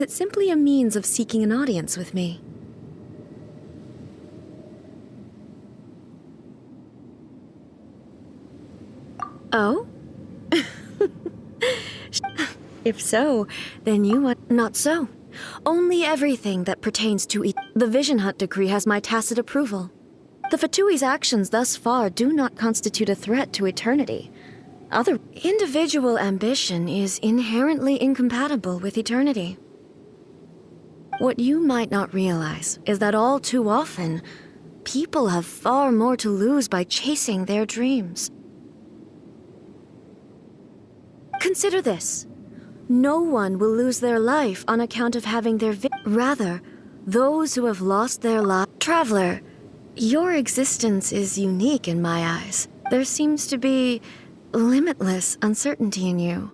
It's simply a means of seeking an audience with me. Oh? If so, then you want... Not so. Only everything that pertains to the Vision Hunt decree has my tacit approval. The Fatui's actions thus far do not constitute a threat to eternity. Other individual ambition is inherently incompatible with eternity. What you might not realize is that all too often, people have far more to lose by chasing their dreams. Consider this. No one will lose their life on account of having their rather, those who have lost their life. Traveler, your existence is unique in my eyes. There seems to be limitless uncertainty in you.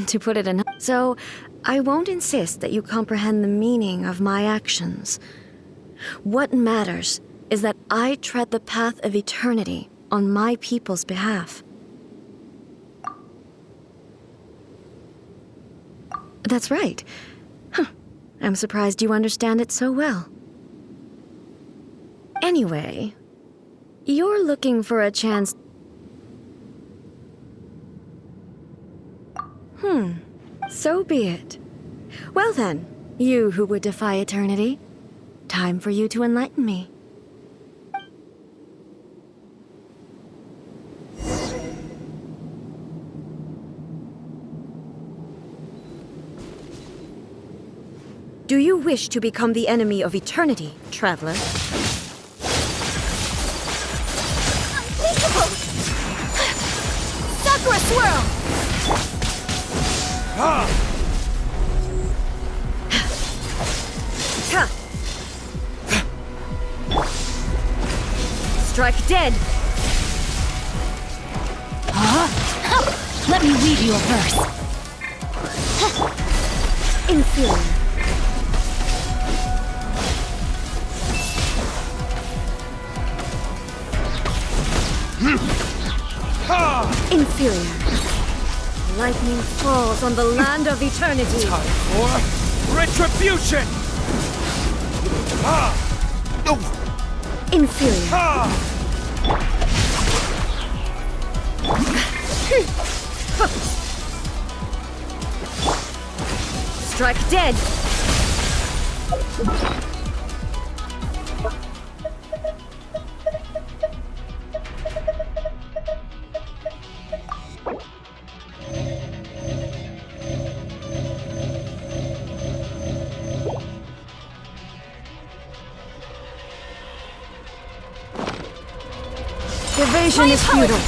To put it in... So, I won't insist that you comprehend the meaning of my actions. What matters is that I tread the path of eternity on my people's behalf. That's right. Huh. I'm surprised you understand it so well. Anyway, you're looking for a chance... So be it. Well then, you who would defy eternity, time for you to enlighten me. Do you wish to become the enemy of eternity, traveler? Unbelievable! Sakura Swirl! Ha! Strike dead! Huh? Let me read you a verse. Inferior. Inferior. Lightning falls on the land of eternity. Time for retribution! Inferior. Strike dead. Evasion is futile.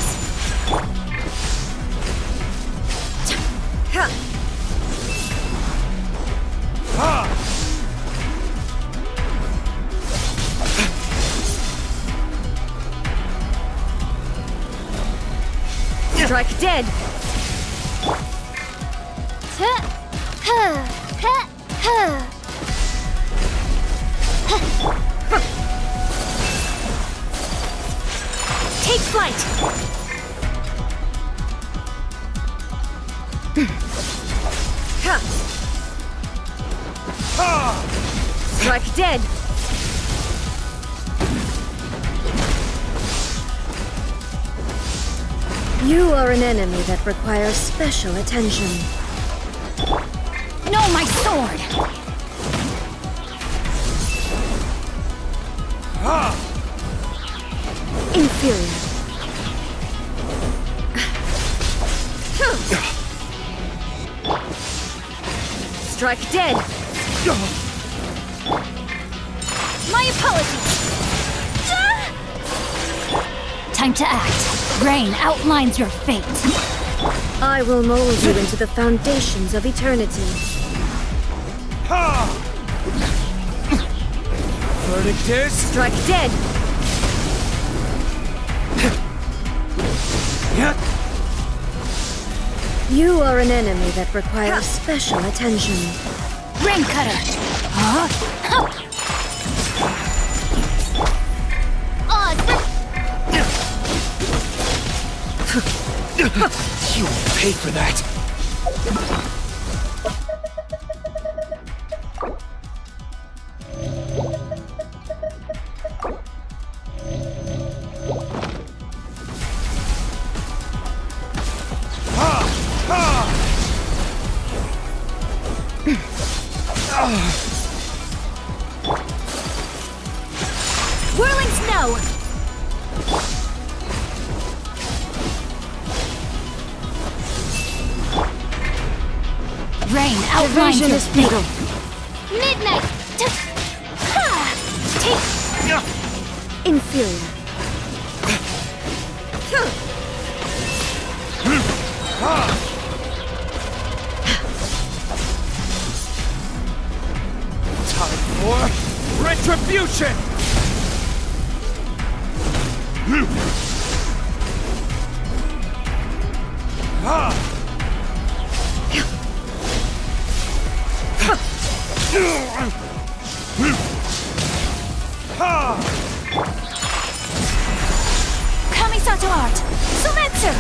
Strike dead. Take flight! Strike dead! You are an enemy that requires special attention. No, my sword! Inferior. Strike dead! My apologies! Time to act. Rain outlines your fate. I will mold you into the foundations of eternity. Verdict is... Strike dead! You are an enemy that requires special attention. Rain cutter! You will pay for that. Whirling snow! Rain outlines Division your is futile. Midnight! Ha! Take Inferior. Time for retribution! Kamisato art! Sumetsu!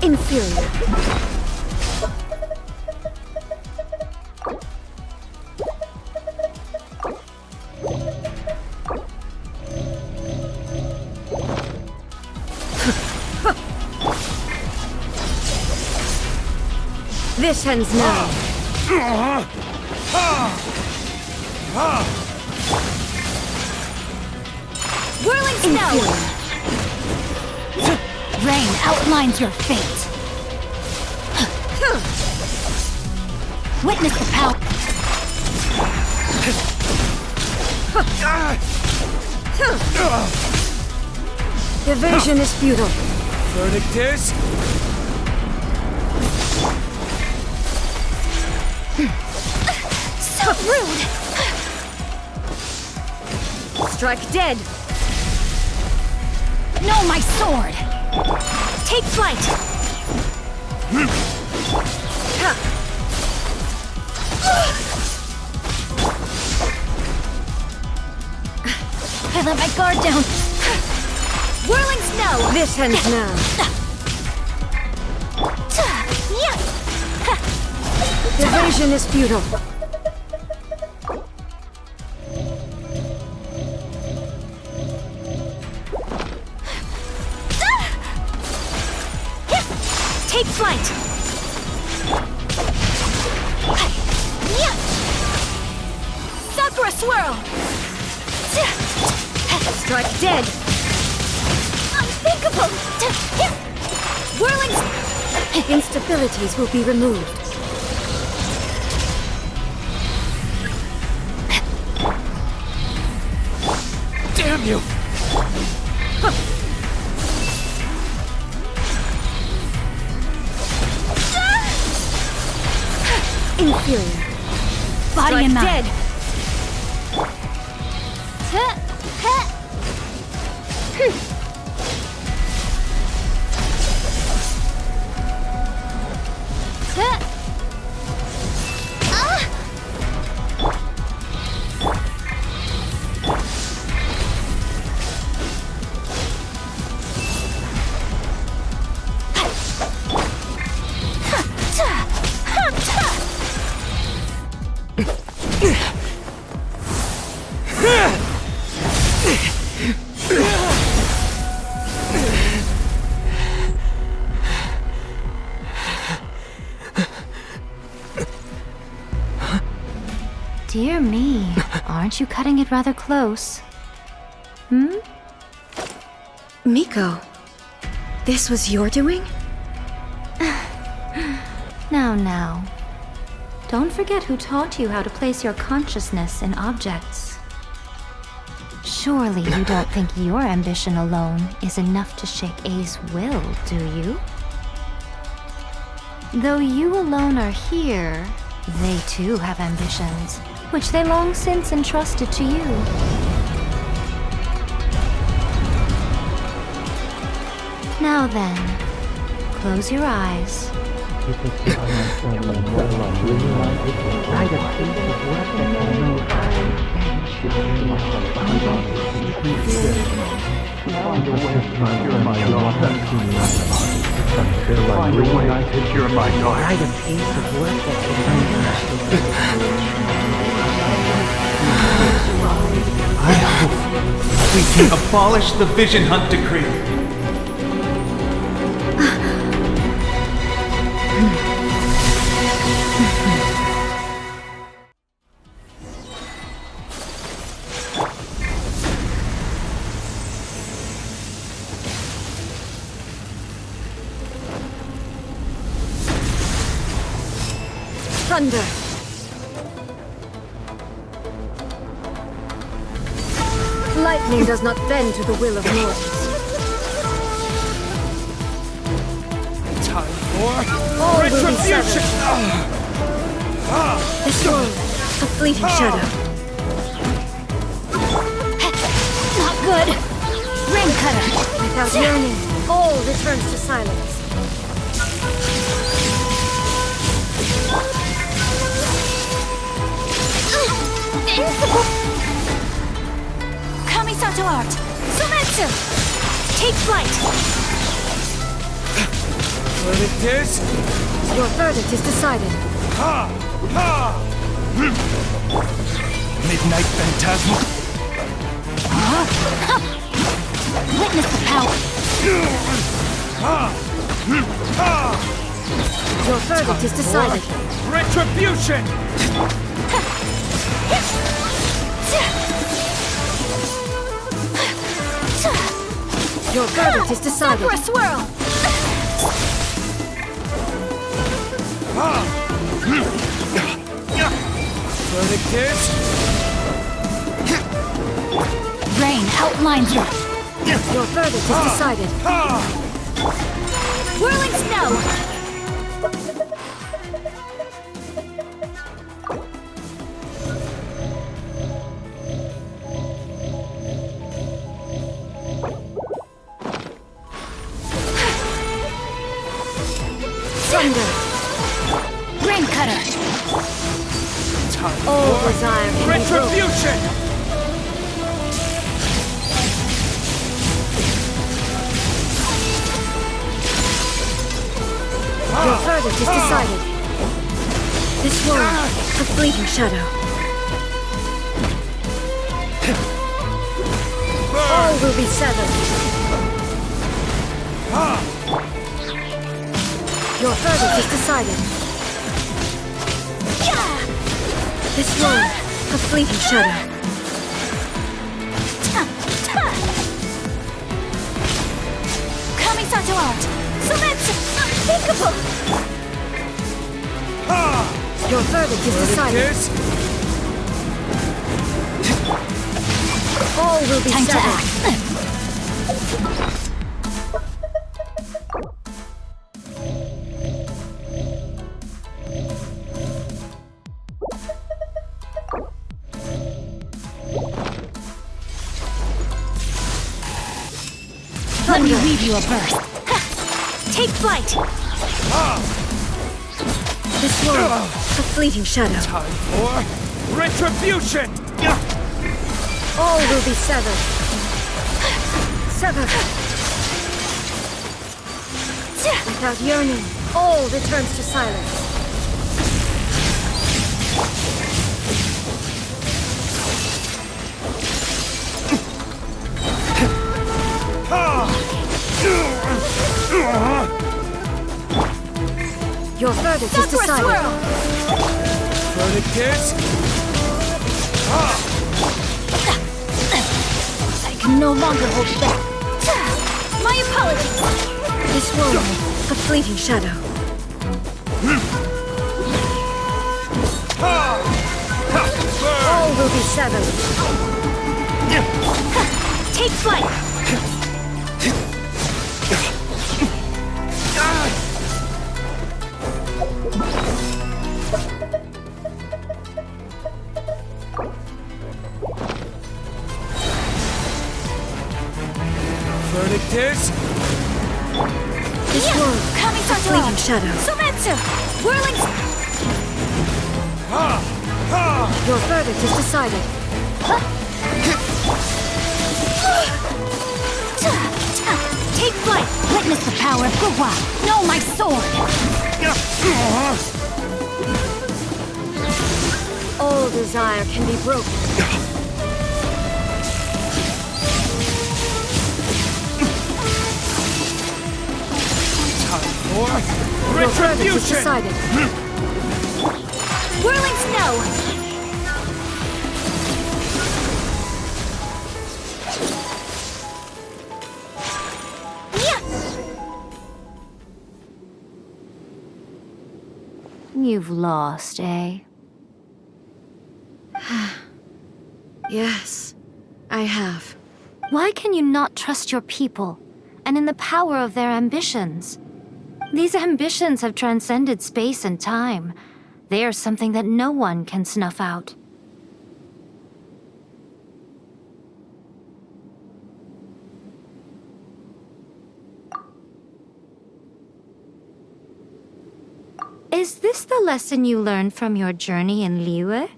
Inferior. This ends now. Whirling snow! Rain outlines your fate. Witness the power. Evasion is futile. Verdict is... So rude! Strike dead. No, my sword! Take flight! I let my guard down. Whirling snow! This ends now. Evasion is futile. Take flight! Sakura swirl! Strike dead. Unthinkable! Whirling... Instabilities will be removed. Damn you! Inferior. Body Strike and mind. dead. Dear me, aren't you cutting it rather close? Hmm? Miko, this was your doing? Now. Don't forget who taught you how to place your consciousness in objects. Surely you don't think your ambition alone is enough to shake A's will, do you? Though you alone are here, they too have ambitions, which they long since entrusted to you. Now then, close your eyes. Find a way to cure my daughter. until I reunited your my daughter. Write a piece of work that I hope we can abolish the Vision Hunt decree. Thunder! Lightning does not bend to the will of mortals. Time for All will be retribution! This world, a fleeting shadow. Not good. Rain cutter. Without yearning, all returns to silence. Invincible. Kamisato art. Sumetsu. Take flight. Verdict is... Your verdict is decided. Ha! Ha! Midnight Phantasmal. Witness the power. Ha! Ha! Your verdict is decided. Retribution! Your verdict is decided. For a swirl. Verdict is... Rain outlines you. Your verdict is decided. Whirling snow. Thunder! Rain cutter. Time All for desire can be broken. retribution! Your verdict is decided. This world, a fleeting shadow. All will be severed. Your verdict is decided. This world, a fleeting shadow. Kamisato art. Sumetsu. Unthinkable. Your verdict is decided. Is... All will be Time to severed. act. Let me leave you a burst. Take flight. This world, a fleeting shadow. Time for retribution! All will be severed. Severed. Without yearning, all returns to silence. Your verdict is For a decided. swirl. Verdict is... I can no longer hold you back. My apologies. This world, a fleeting shadow. All will be severed. Take flight. Verdict is... This world, a Kamisato fleeting art. shadow. Sumetsu. Whirling. Your verdict is decided. Take flight. Fight! Witness the power of Guhua! Know my sword! All desire can be broken. Or Your verdict is retribution! decided. Whirling snow! You've lost, eh? Yes, I have. Why can you not trust your people, and in the power of their ambitions? These ambitions have transcended space and time. They are something that no one can snuff out. Is this the lesson you learned from your journey in Liyue?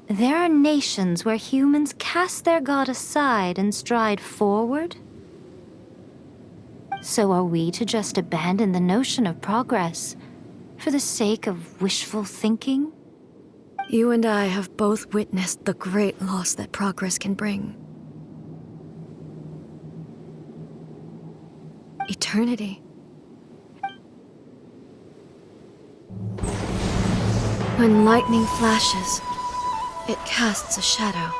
There are nations where humans cast their god aside and stride forward. So are we to just abandon the notion of progress for the sake of wishful thinking? You and I have both witnessed the great loss that progress can bring. Eternity. When lightning flashes, it casts a shadow.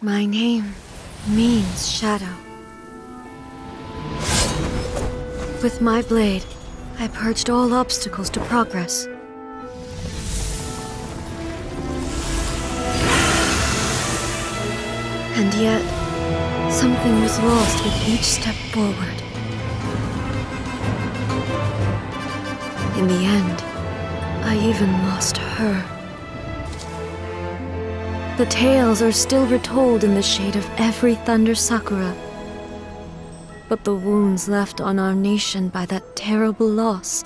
My name means shadow. With my blade, I purged all obstacles to progress. And yet, something was lost with each step forward. In the end, I even lost her. The tales are still retold in the shade of every Thunder Sakura. But the wounds left on our nation by that terrible loss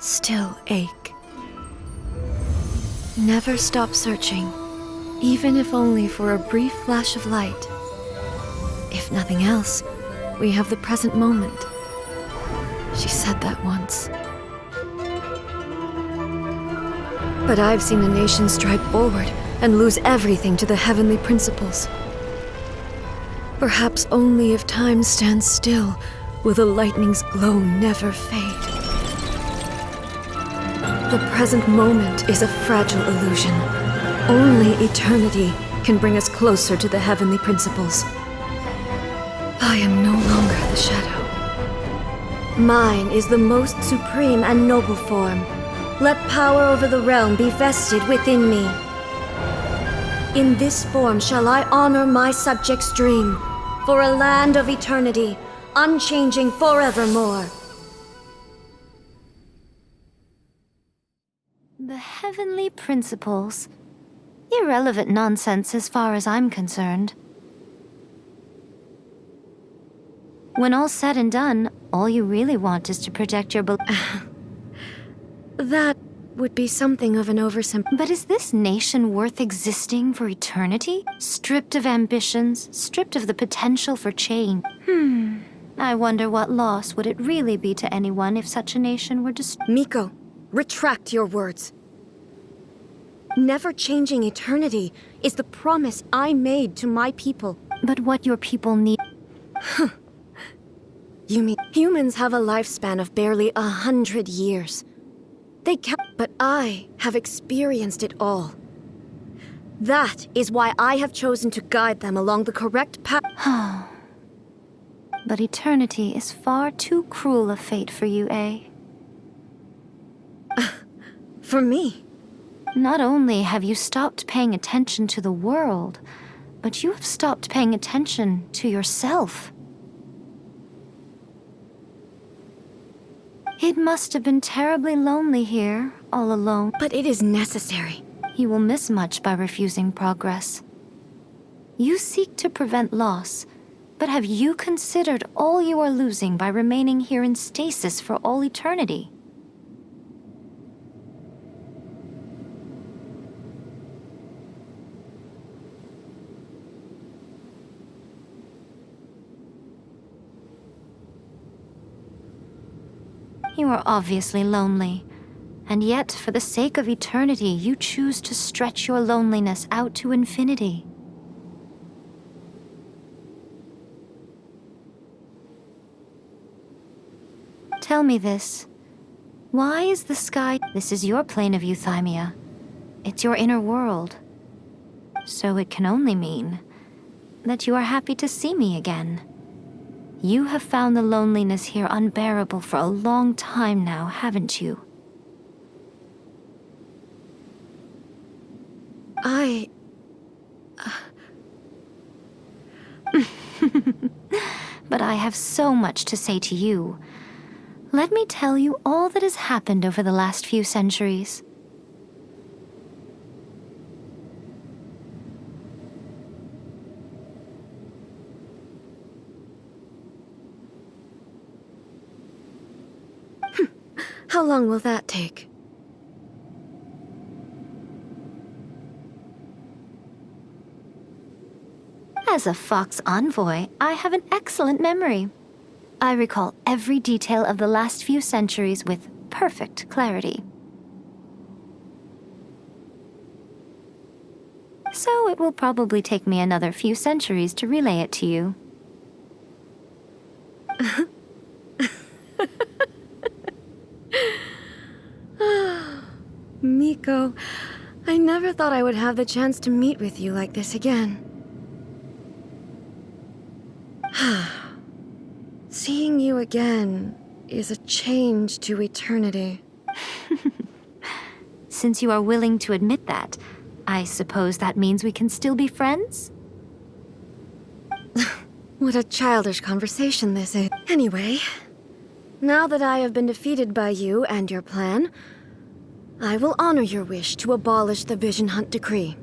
still ache. Never stop searching, even if only for a brief flash of light. If nothing else, we have the present moment. She said that once. But I've seen a nation stride forward and lose everything to the heavenly principles. Perhaps only if time stands still will the lightning's glow never fade. The present moment is a fragile illusion. Only eternity can bring us closer to the heavenly principles. I am no longer the shadow. Mine is the most supreme and noble form. Let power over the realm be vested within me. In this form shall I honor my subjects' dream, for a land of eternity, unchanging forevermore. The heavenly principles. Irrelevant nonsense as far as I'm concerned. When all's said and done, all you really want is to protect your That would be something of an oversimplification. But is this nation worth existing for eternity? Stripped of ambitions, stripped of the potential for change. I wonder what loss would it really be to anyone if such a nation were destroyed. Miko, retract your words. Never changing eternity is the promise I made to my people. But what your people need... You mean humans have a lifespan of barely 100 years? They can't, but I have experienced it all. That is why I have chosen to guide them along the correct path. But eternity is far too cruel a fate for you, eh? For me. Not only have you stopped paying attention to the world, but you have stopped paying attention to yourself. It must have been terribly lonely here, all alone. But it is necessary. You will miss much by refusing progress. You seek to prevent loss, but have you considered all you are losing by remaining here in stasis for all eternity? You are obviously lonely. And yet, for the sake of eternity, you choose to stretch your loneliness out to infinity. Tell me this. Why is the sky... This is your plane of euthymia. It's your inner world. So it can only mean that you are happy to see me again. You have found the loneliness here unbearable for a long time now, haven't you? But I have so much to say to you. Let me tell you all that has happened over the last few centuries. How long will that take? As a Fox envoy, I have an excellent memory. I recall every detail of the last few centuries with perfect clarity. So it will probably take me another few centuries to relay it to you. Miko, I never thought I would have the chance to meet with you like this again. Seeing you again is a change to eternity. Since you are willing to admit that, I suppose that means we can still be friends? What a childish conversation this is. Anyway, now that I have been defeated by you and your plan, I will honor your wish to abolish the Vision Hunt Decree.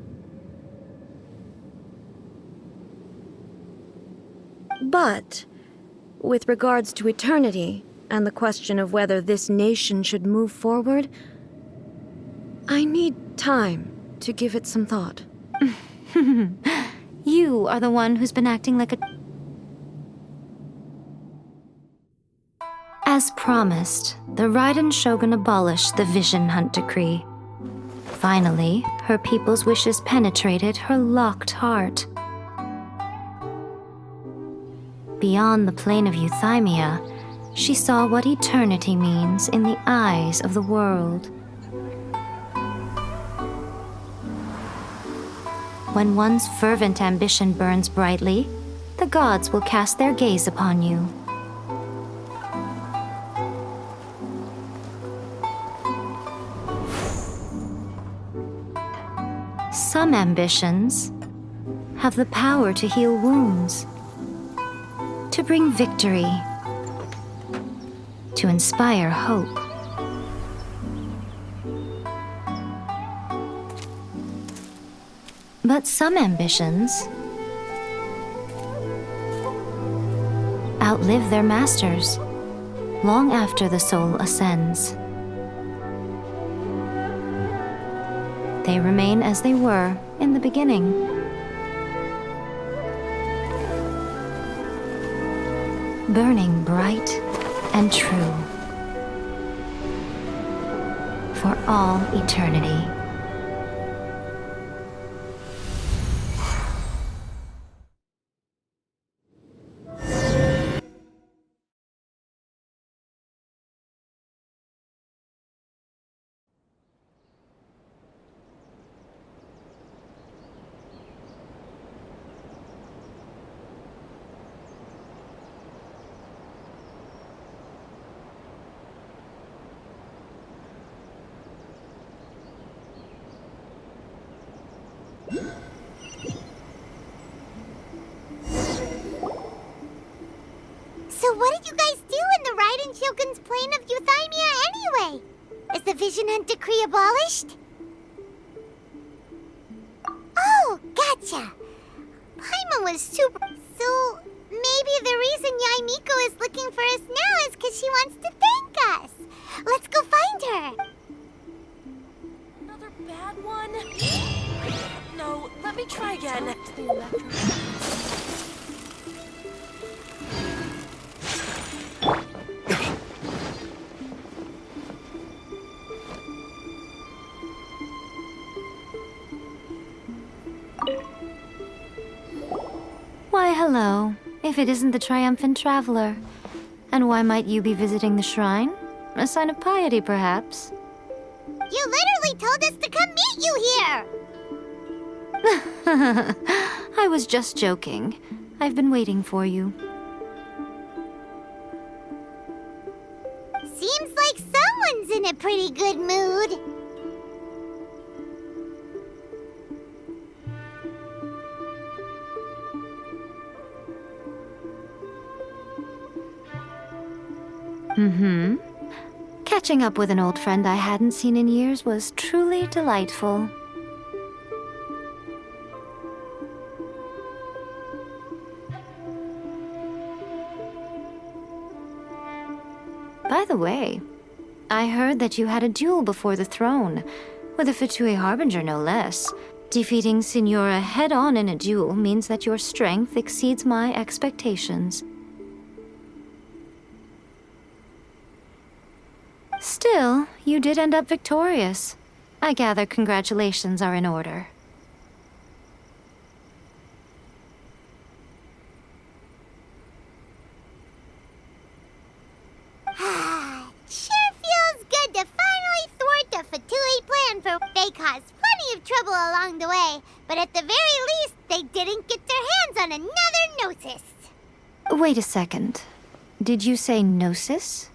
But, with regards to eternity and the question of whether this nation should move forward, I need time to give it some thought. You are the one who's been acting like a... As promised, the Raiden Shogun abolished the Vision Hunt Decree. Finally, her people's wishes penetrated her locked heart. Beyond the plane of euthymia, she saw what eternity means in the eyes of the world. When one's fervent ambition burns brightly, the gods will cast their gaze upon you. Some ambitions have the power to heal wounds, to bring victory, to inspire hope. But some ambitions outlive their masters long after the soul ascends. They remain as they were in the beginning. Burning bright and true for all eternity. So what did you guys do in the Raiden Shogun's plane of euthymia anyway? Is the Vision Hunt Decree abolished? Oh, gotcha. Paimon was super... So, maybe the reason Yae Miko is looking for us now is because she wants to thank us. Let's go find her. Another bad one? No, let me try again. Hello, if it isn't the triumphant traveler. And why might you be visiting the shrine? A sign of piety, perhaps? You literally told us to come meet you here! I was just joking. I've been waiting for you. Seems like someone's in a pretty good mood. Mm-hmm. Catching up with an old friend I hadn't seen in years was truly delightful. By the way, I heard that you had a duel before the throne, with a Fatui Harbinger no less. Defeating Signora head-on in a duel means that your strength exceeds my expectations. Still, you did end up victorious. I gather congratulations are in order. Sure feels good to finally thwart the Fatui plan for they caused plenty of trouble along the way, but at the very least, they didn't get their hands on another Gnosis. Wait a second. Did you say Gnosis?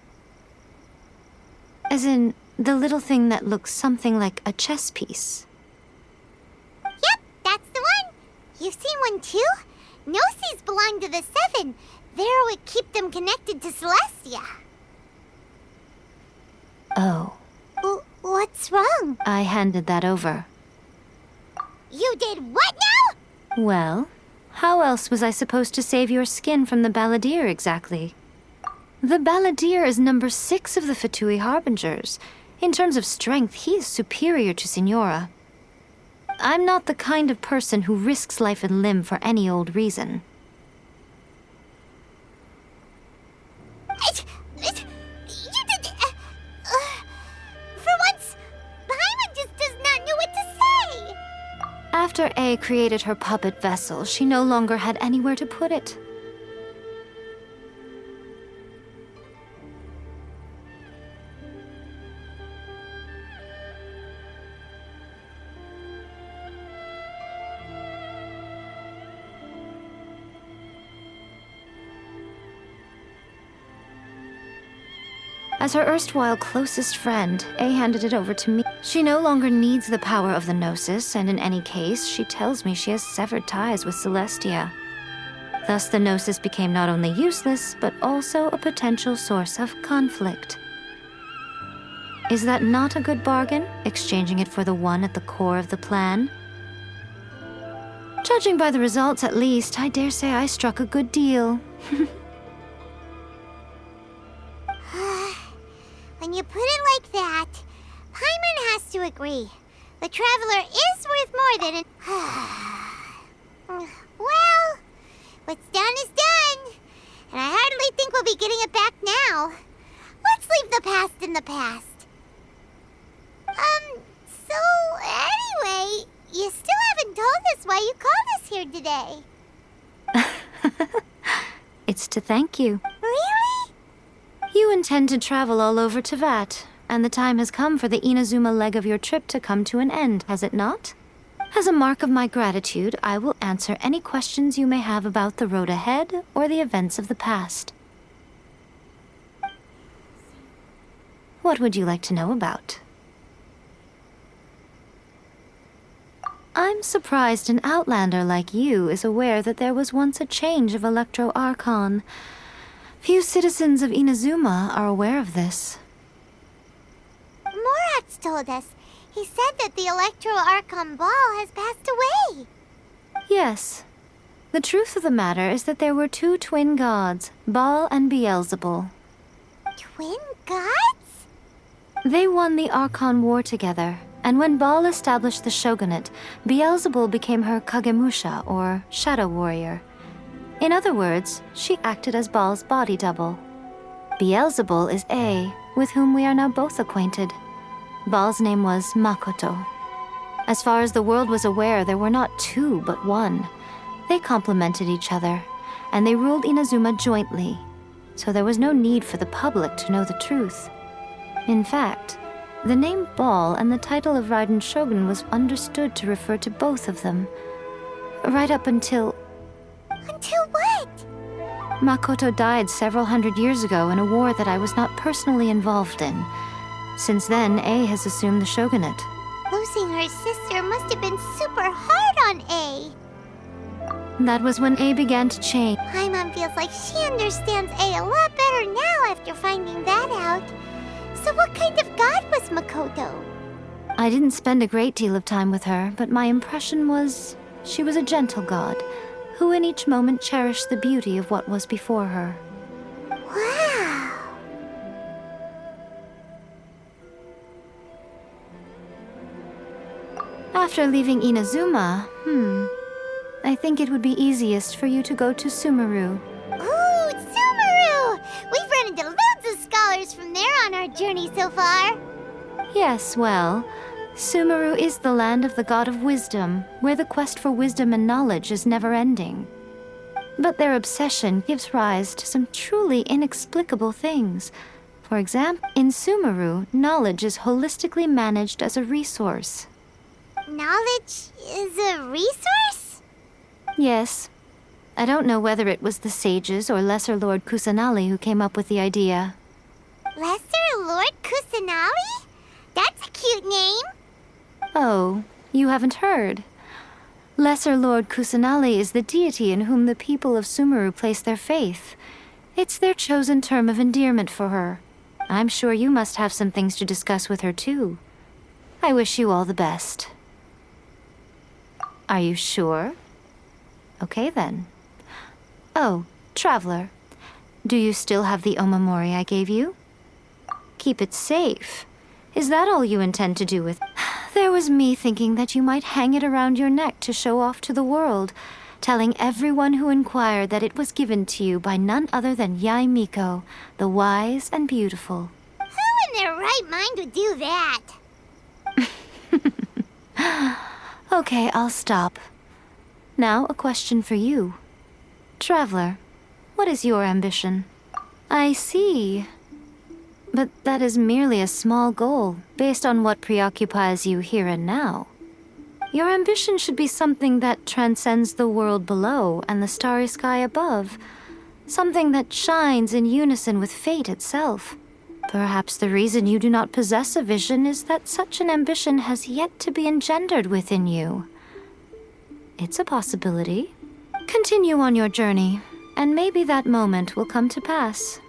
As in, the little thing that looks something like a chess piece. Yep, that's the one. You've seen one too? Gnosis belong to the Seven. They're what keep them connected to Celestia. Oh, What's wrong? I handed that over. You did what now? Well, how else was I supposed to save your skin from the Balladeer exactly? The Balladeer is number 6 of the Fatui Harbingers. In terms of strength, he is superior to Signora. I'm not the kind of person who risks life and limb for any old reason. You did... for once, Paimon just does not know what to say. After A created her puppet vessel, she no longer had anywhere to put it. As her erstwhile closest friend, A handed it over to me. She no longer needs the power of the Gnosis, and in any case, she tells me she has severed ties with Celestia. Thus, the Gnosis became not only useless, but also a potential source of conflict. Is that not a good bargain, exchanging it for the one at the core of the plan? Judging by the results, at least, I dare say I struck a good deal. When you put it like that, Paimon has to agree. The Traveler is worth more than well, what's done is done. And I hardly think we'll be getting it back now. Let's leave the past in the past. So anyway, you still haven't told us why you called us here today. It's to thank you. Really? You intend to travel all over Teyvat, and the time has come for the Inazuma leg of your trip to come to an end, has it not? As a mark of my gratitude, I will answer any questions you may have about the road ahead or the events of the past. What would you like to know about? I'm surprised an outlander like you is aware that there was once a change of Electro Archon. Few citizens of Inazuma are aware of this. Morax told us. He said that the Electro Archon Ball has passed away. Yes. The truth of the matter is that there were two twin gods, Baal and Beelzebul. Twin gods? They won the Archon War together, and when Baal established the shogunate, Beelzebul became her Kagemusha, or shadow warrior. In other words, she acted as Baal's body double. Beelzebul is A, with whom we are now both acquainted. Baal's name was Makoto. As far as the world was aware, there were not two, but one. They complemented each other, and they ruled Inazuma jointly, so there was no need for the public to know the truth. In fact, the name Ball and the title of Raiden Shogun was understood to refer to both of them, right up until... Until what? Makoto died several hundred years ago in a war that I was not personally involved in. Since then, A has assumed the shogunate. Losing her sister must have been super hard on A. That was when A began to change. Paimon feels like she understands A a lot better now after finding that out. So what kind of god was Makoto? I didn't spend a great deal of time with her, but my impression was she was a gentle god, who in each moment cherished the beauty of what was before her. Wow. After leaving Inazuma, I think it would be easiest for you to go to Sumeru. Ooh, Sumeru! We've run into loads of scholars from there on our journey so far. Yes, well, Sumeru is the land of the god of wisdom, where the quest for wisdom and knowledge is never-ending. But their obsession gives rise to some truly inexplicable things. For example, in Sumeru, knowledge is holistically managed as a resource. Knowledge is a resource? Yes. I don't know whether it was the sages or Lesser Lord Kusanali who came up with the idea. Lesser Lord Kusanali? That's a cute name. Oh, you haven't heard. Lesser Lord Kusanali is the deity in whom the people of Sumeru place their faith. It's their chosen term of endearment for her. I'm sure you must have some things to discuss with her, too. I wish you all the best. Are you sure? Okay, then. Oh, Traveler. Do you still have the omamori I gave you? Keep it safe. Is that all you intend to do with it? There was me thinking that you might hang it around your neck to show off to the world, telling everyone who inquired that it was given to you by none other than Yae Miko, the wise and beautiful. Who in their right mind would do that? Okay, I'll stop. Now, a question for you. Traveler, what is your ambition? I see. But that is merely a small goal, based on what preoccupies you here and now. Your ambition should be something that transcends the world below and the starry sky above. Something that shines in unison with fate itself. Perhaps the reason you do not possess a vision is that such an ambition has yet to be engendered within you. It's a possibility. Continue on your journey, and maybe that moment will come to pass.